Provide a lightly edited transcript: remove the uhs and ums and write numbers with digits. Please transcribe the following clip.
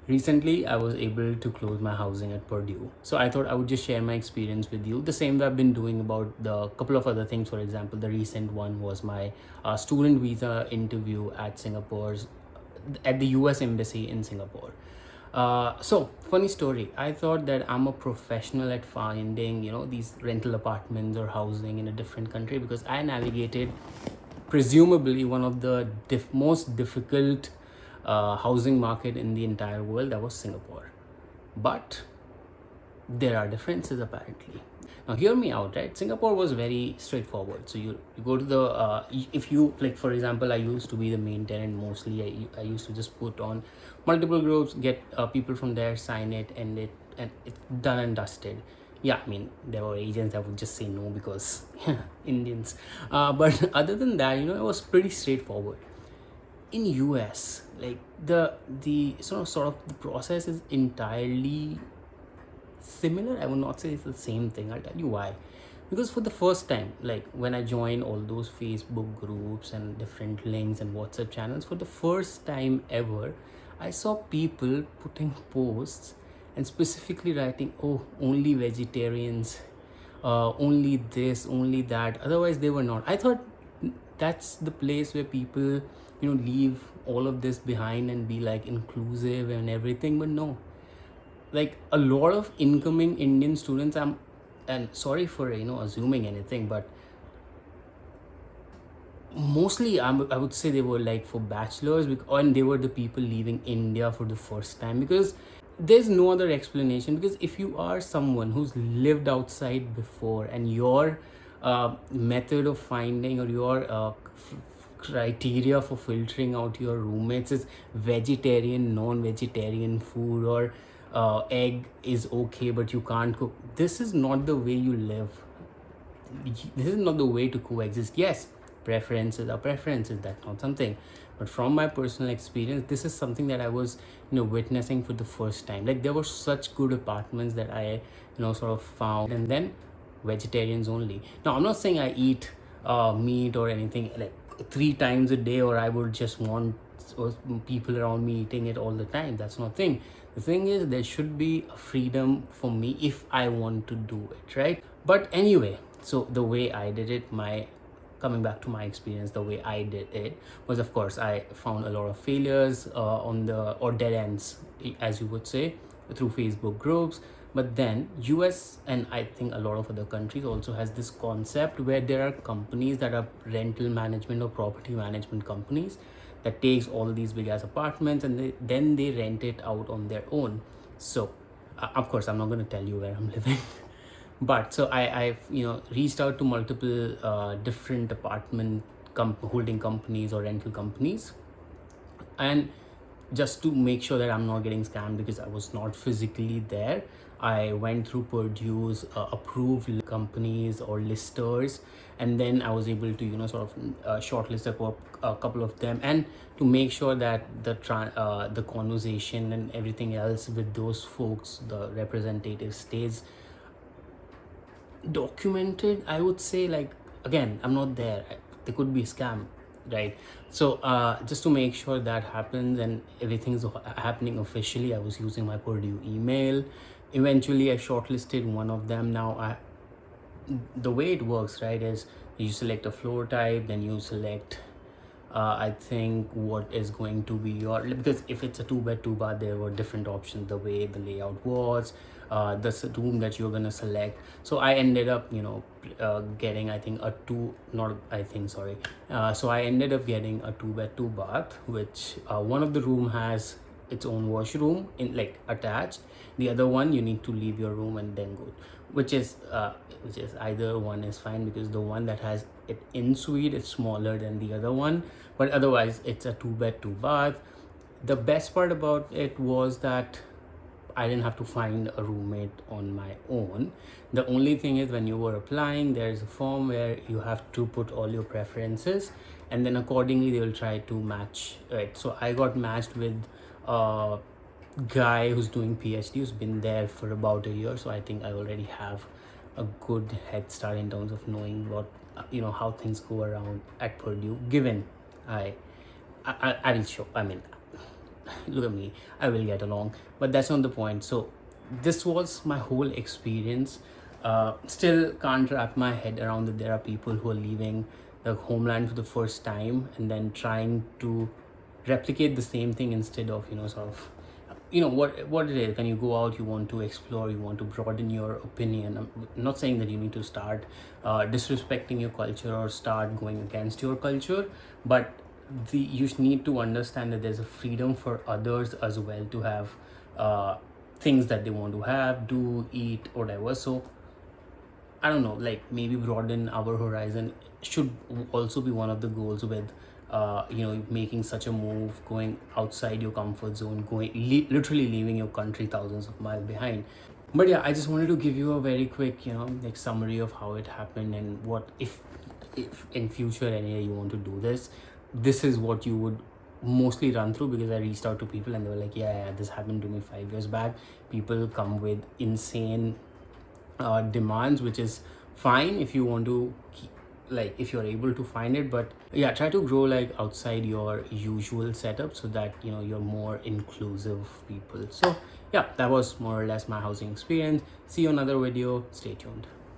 Recently, I was able to close my housing at Purdue. So I thought I would just share my experience with you. The same way I've been doing about the couple of other things. For example, the recent one was my student visa interview at at the US Embassy in Singapore. So funny story. I thought that I'm a professional at finding, these rental apartments or housing in a different country because I navigated presumably one of the most difficult housing market in the entire world, that was Singapore. But there are differences apparently. Now hear me out, right? Singapore was very straightforward. So you go to the if you, like, for example, I used to be the main tenant mostly. I used to just put on multiple groups, get people from there, sign it, and it's done and dusted. Yeah, I mean, there were agents that would just say no because Indians, but other than that, it was pretty straightforward. In US, like, the sort of the process is entirely similar. I would not say it's the same thing. I'll tell you why. Because for the first time, like when I joined all those Facebook groups and different links and WhatsApp channels, for the first time ever, I saw people putting posts and specifically writing, oh, only vegetarians, only this, only that. Otherwise, they were not. I thought that's the place where people, leave all of this behind and be like inclusive and everything. But no, like a lot of incoming Indian students, and sorry for assuming anything, but mostly I would say they were like for bachelors, and they were the people leaving India for the first time, because there's no other explanation. Because if you are someone who's lived outside before, and your method of finding, or your criteria for filtering out your roommates is vegetarian, non-vegetarian food, or egg is okay but you can't cook, this is not the way you live. This is not the way to coexist. Yes, preferences are preferences, that's not something, but from my personal experience, this is something that I was witnessing for the first time. Like, there were such good apartments that I sort of found, and then vegetarians only. Now, I'm not saying I eat meat or anything like 3 times a day, or I would just want people around me eating it all the time. That's not thing. The thing is, there should be a freedom for me if I want to do it, right? But anyway, so the way I did it, my coming back to my experience, the way I did it was, of course, I found a lot of failures on the, or dead ends, as you would say, through Facebook groups. But then US, and I think a lot of other countries also, has this concept where there are companies that are rental management or property management companies that takes all these big ass apartments, and then they rent it out on their own. So of course, I'm not going to tell you where I'm living. But so I've reached out to multiple different apartment holding companies or rental companies, and just to make sure that I'm not getting scammed, because I was not physically there, I went through Purdue's approved companies or listers, and then I was able to sort of shortlist a couple of them, and to make sure that the conversation and everything else with those folks, the representatives, stays documented. I would say, like, again, I'm not there, there could be a scam, right? So just to make sure that happens and everything's happening officially, I was using my Purdue email. Eventually I shortlisted one of them. Now the way it works, right, is you select a floor type, then you select I think what is going to be your, because if it's a 2 bed 2 bath, there were different options, the way the layout was, the room that you're gonna select. So I ended up getting, I think, a two not I think sorry so I ended up getting a 2 bed 2 bath, which one of the room has its own washroom in, like, attached. The other one, you need to leave your room and then go, which is either one is fine, because the one that has it in suite is smaller than the other one, but otherwise it's a 2 bed 2 bath. The best part about it was that I didn't have to find a roommate on my own. The only thing is, when you were applying, there's a form where you have to put all your preferences, and then accordingly they will try to match it. So I got matched with a guy who's doing PhD, who's been there for about a year. So I think I already have a good head start in terms of knowing what how things go around at Purdue. Given I will show. I mean, look at me, I will get along. But that's not the point. So this was my whole experience. Still can't wrap my head around that there are people who are leaving the homeland for the first time and then trying to replicate the same thing instead of, sort of, what it is. When you go out, you want to explore, you want to broaden your opinion. I'm not saying that you need to start disrespecting your culture or start going against your culture, but you need to understand that there's a freedom for others as well to have things that they want to have, do, eat, whatever. So I don't know, like maybe broaden our horizon should also be one of the goals with making such a move, going outside your comfort zone, literally leaving your country thousands of miles behind. But yeah, I just wanted to give you a very quick, like summary of how it happened and what if in future anyway you want to do this, this is what you would mostly run through. Because I reached out to people and they were like, yeah, this happened to me 5 years back. People come with insane demands, which is fine if you want to like if you're able to find it. But yeah, try to grow like outside your usual setup so that you're more inclusive people. So yeah, that was more or less my housing experience. See you on another video. Stay tuned.